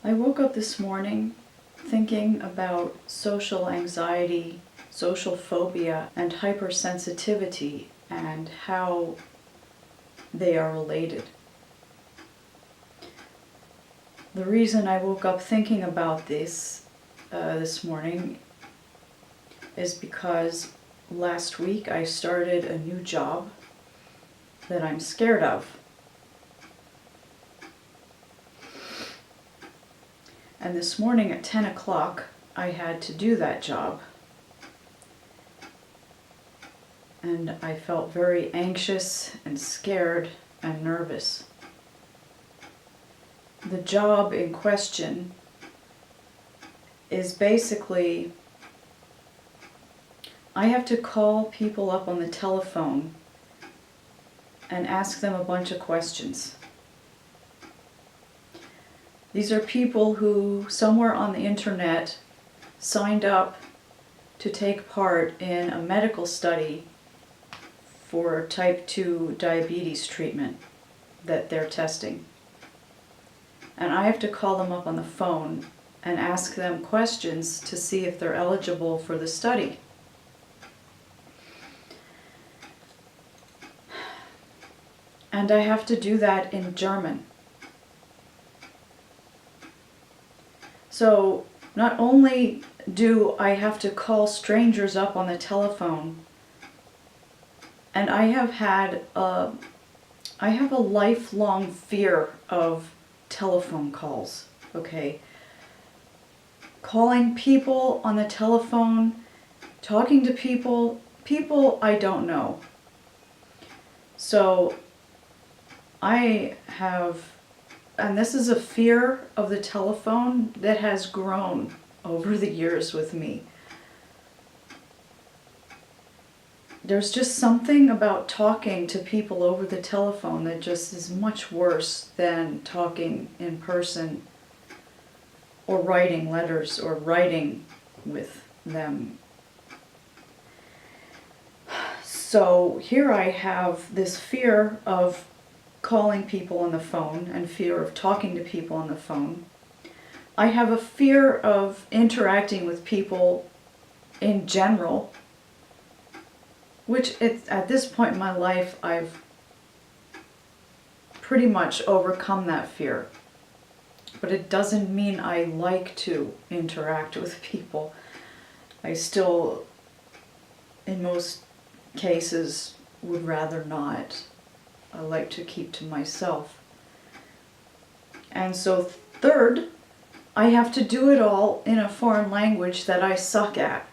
I woke up this morning thinking about social anxiety, social phobia, and hypersensitivity and how they are related. The reason I woke up thinking about this morning is because last week I started a new job that I'm scared of. And this morning at 10 o'clock, I had to do that job. And I felt very anxious and scared and nervous. The job in question is basically, I have to call people up on the telephone and ask them a bunch of questions. These are people who, somewhere on the internet, signed up to take part in a medical study for type 2 diabetes treatment that they're testing. And I have to call them up on the phone and ask them questions to see if they're eligible for the study. And I have to do that in German. So not only do I have to call strangers up on the telephone, and I have a lifelong fear of telephone calls, okay? Calling people on the telephone, talking to people I don't know. So I have, and this is a fear of the telephone that has grown over the years with me. There's just something about talking to people over the telephone that just is much worse than talking in person or writing letters or writing with them. So here I have this fear of calling people on the phone and fear of talking to people on the phone. I have a fear of interacting with people in general, which at this point in my life I've pretty much overcome that fear. But it doesn't mean I like to interact with people. I still, in most cases, would rather not. I like to keep to myself. And so third, I have to do it all in a foreign language that I suck at.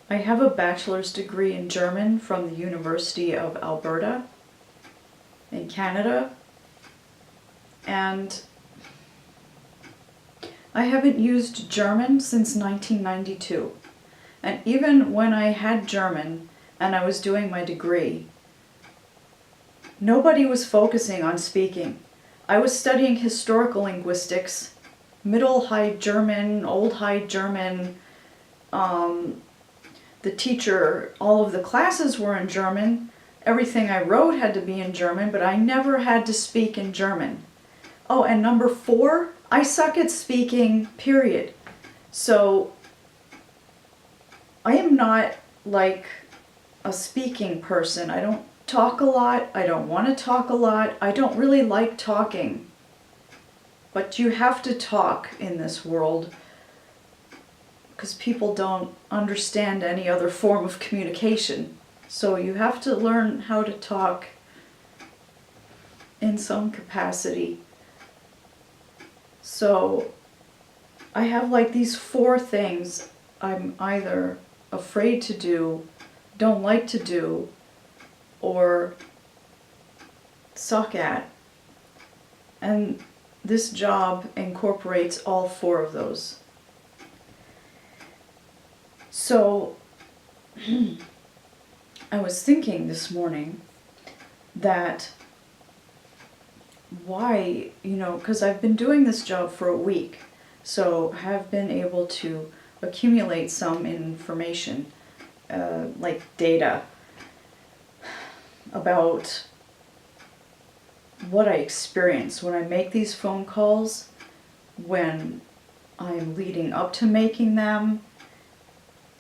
I have a bachelor's degree in German from the University of Alberta in Canada, and I haven't used German since 1992. And even when I had German and I was doing my degree, nobody was focusing on speaking. I was studying historical linguistics, Middle High German, Old High German. The teacher, all of the classes were in German. Everything I wrote had to be in German, but I never had to speak in German. Oh, and number 4, I suck at speaking, period. So I am not like a speaking person. I don't talk a lot. I don't want to talk a lot. I don't really like talking. But you have to talk in this world because people don't understand any other form of communication. So you have to learn how to talk in some capacity. So I have like these 4 things I'm either afraid to do, don't like to do, or suck at. And this job incorporates all 4 of those. So I was thinking this morning that why, because I've been doing this job for a week, so have been able to accumulate some information, like data about what I experience when I make these phone calls, when I'm leading up to making them.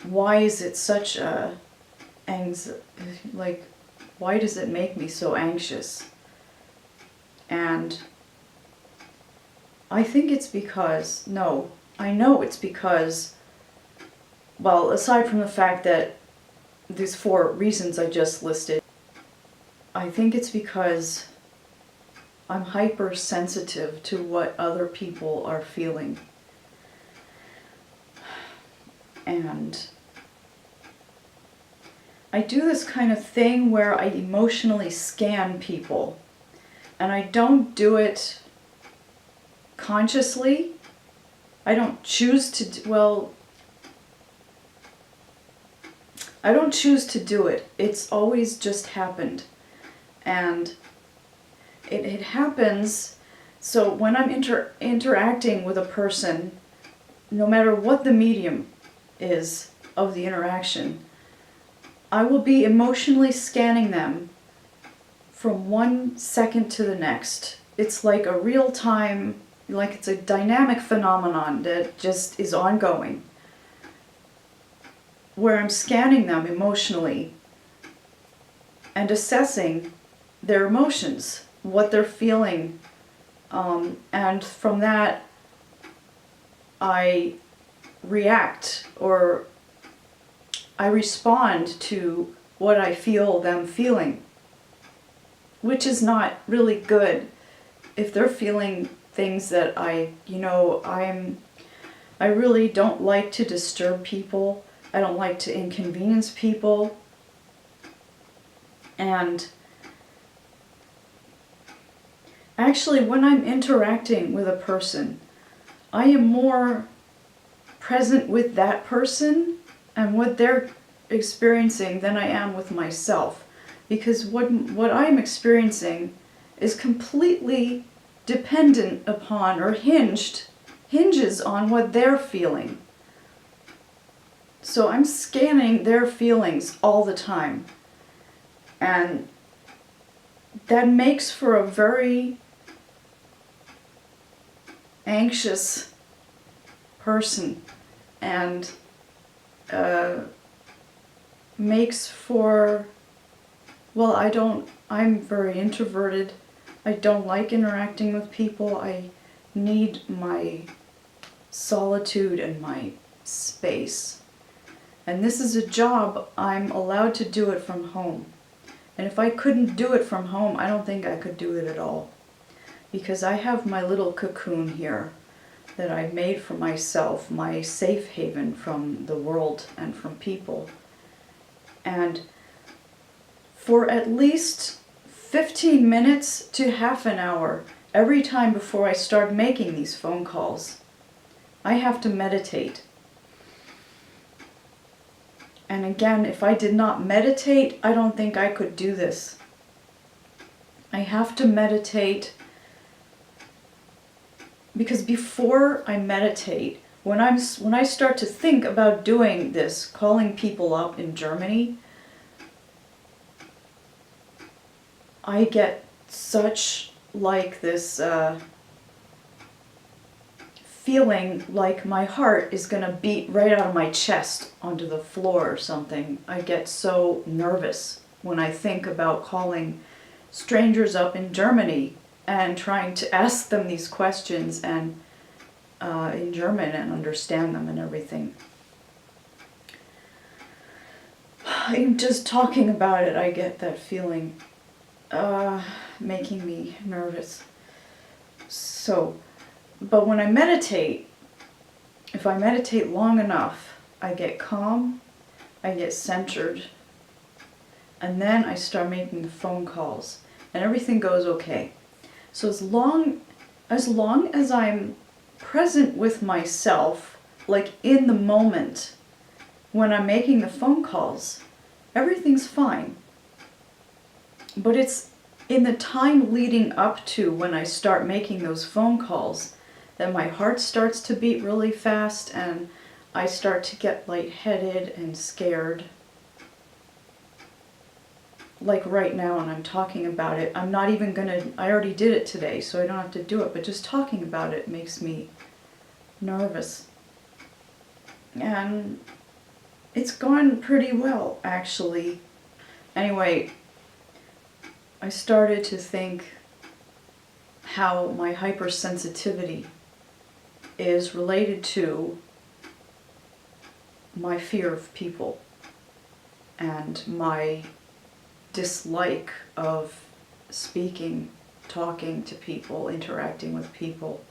Why is it such a why does it make me so anxious? And I think it's because, I know it's because, well, aside from the fact that these 4 reasons I just listed, I think it's because I'm hypersensitive to what other people are feeling. And I do this kind of thing where I emotionally scan people. And I don't do it consciously. I don't choose to, I don't choose to do it. It's always just happened. And it happens, so when I'm interacting with a person, no matter what the medium is of the interaction, I will be emotionally scanning them from one second to the next. It's like a real-time, like it's a dynamic phenomenon that just is ongoing, where I'm scanning them emotionally and assessing their emotions, what they're feeling, and from that I react, or I respond to what I feel them feeling, which is not really good. If they're feeling things that I really don't like to disturb people. I don't like to inconvenience people. And actually, when I'm interacting with a person, I am more present with that person and what they're experiencing than I am with myself. Because what I'm experiencing is completely dependent upon, or hinges on what they're feeling. So I'm scanning their feelings all the time. And that makes for a very anxious person, and makes for, I'm very introverted. I don't like interacting with people. I need my solitude and my space. And this is a job, I'm allowed to do it from home. And if I couldn't do it from home, I don't think I could do it at all. Because I have my little cocoon here that I made for myself, my safe haven from the world and from people. And for at least 15 minutes to half an hour, every time before I start making these phone calls, I have to meditate. And again, if I did not meditate, I don't think I could do this. I have to meditate, because before I meditate, when I start to think about doing this, calling people up in Germany, I get such like this feeling like my heart is going to beat right out of my chest onto the floor or something. I get so nervous when I think about calling strangers up in Germany and trying to ask them these questions and in German and understand them and everything. I'm just talking about it, I get that feeling, making me nervous. So, but when I meditate, if I meditate long enough, I get calm, I get centered, and then I start making the phone calls, and everything goes okay. So as long as I'm present with myself, like in the moment when I'm making the phone calls, everything's fine. But it's in the time leading up to when I start making those phone calls that my heart starts to beat really fast and I start to get lightheaded and scared. like right now and I'm talking about it, I'm not even gonna, I already did it today, so I don't have to do it, but just talking about it makes me nervous. And it's gone pretty well, actually. Anyway, I started to think how my hypersensitivity is related to my fear of people and my dislike of speaking, talking to people, interacting with people.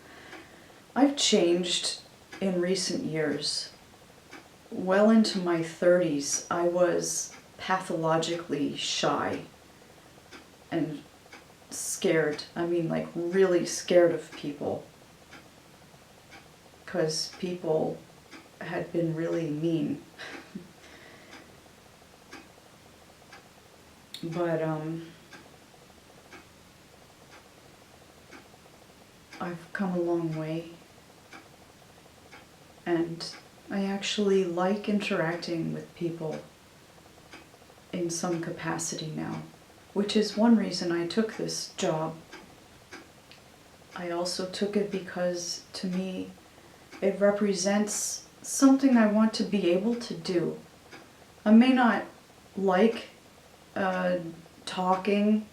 I've changed in recent years. Well into my 30s, I was pathologically shy and scared. I mean, like really scared of people. Because people had been really mean. But I've come a long way, and I actually like interacting with people in some capacity now, which is one reason I took this job. I also took it because, to me, it represents something I want to be able to do. I may not like talking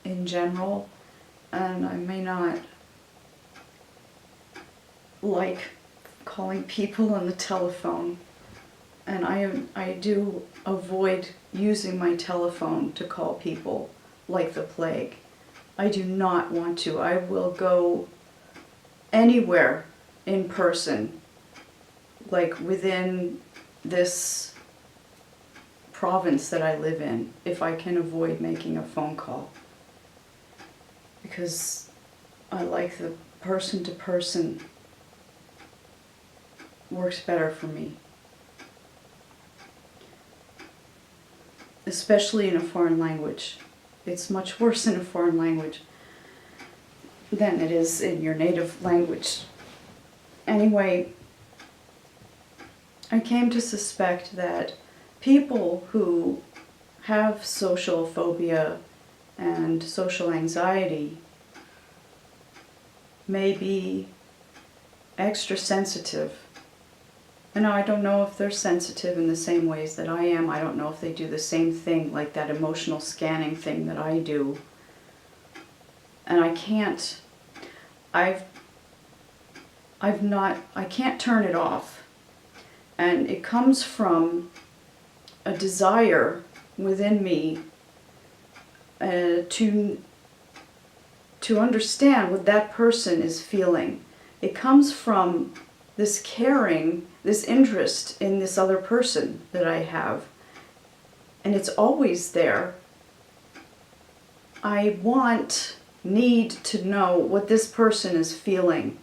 in general, and I may not like calling people on the telephone, and I do avoid using my telephone to call people like the plague. I do not want to. I will go anywhere in person, like within this province that I live in, if I can avoid making a phone call. Because I like the person-to-person works better for me. Especially in a foreign language. It's much worse in a foreign language than it is in your native language. Anyway, I came to suspect that people who have social phobia and social anxiety may be extra sensitive. And now I don't know if they're sensitive in the same ways that I am. I don't know if they do the same thing, like that emotional scanning thing that I do. And I can't turn it off. And it comes from a desire within me to understand what that person is feeling. It comes from this caring, this interest in this other person that I have. And it's always there. I need to know what this person is feeling.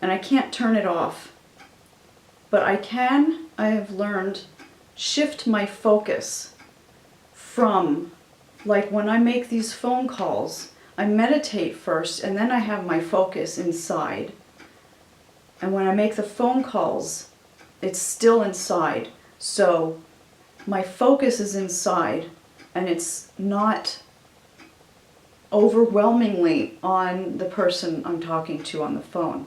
And I can't turn it off. But I have learned, shift my focus from, like when I make these phone calls, I meditate first and then I have my focus inside. And when I make the phone calls, it's still inside. So my focus is inside and it's not overwhelmingly on the person I'm talking to on the phone.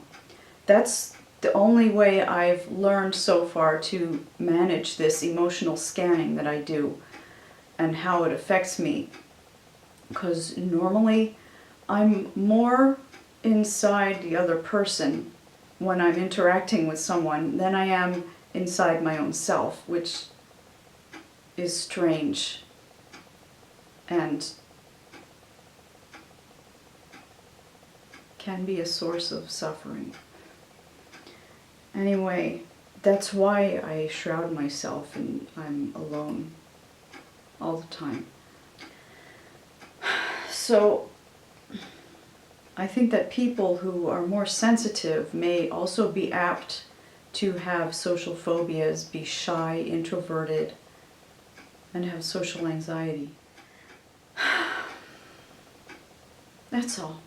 That's the only way I've learned so far to manage this emotional scanning that I do and how it affects me. Because normally I'm more inside the other person when I'm interacting with someone than I am inside my own self, which is strange and can be a source of suffering. Anyway, that's why I shroud myself and I'm alone all the time. So I think that people who are more sensitive may also be apt to have social phobias, be shy, introverted, and have social anxiety. That's all.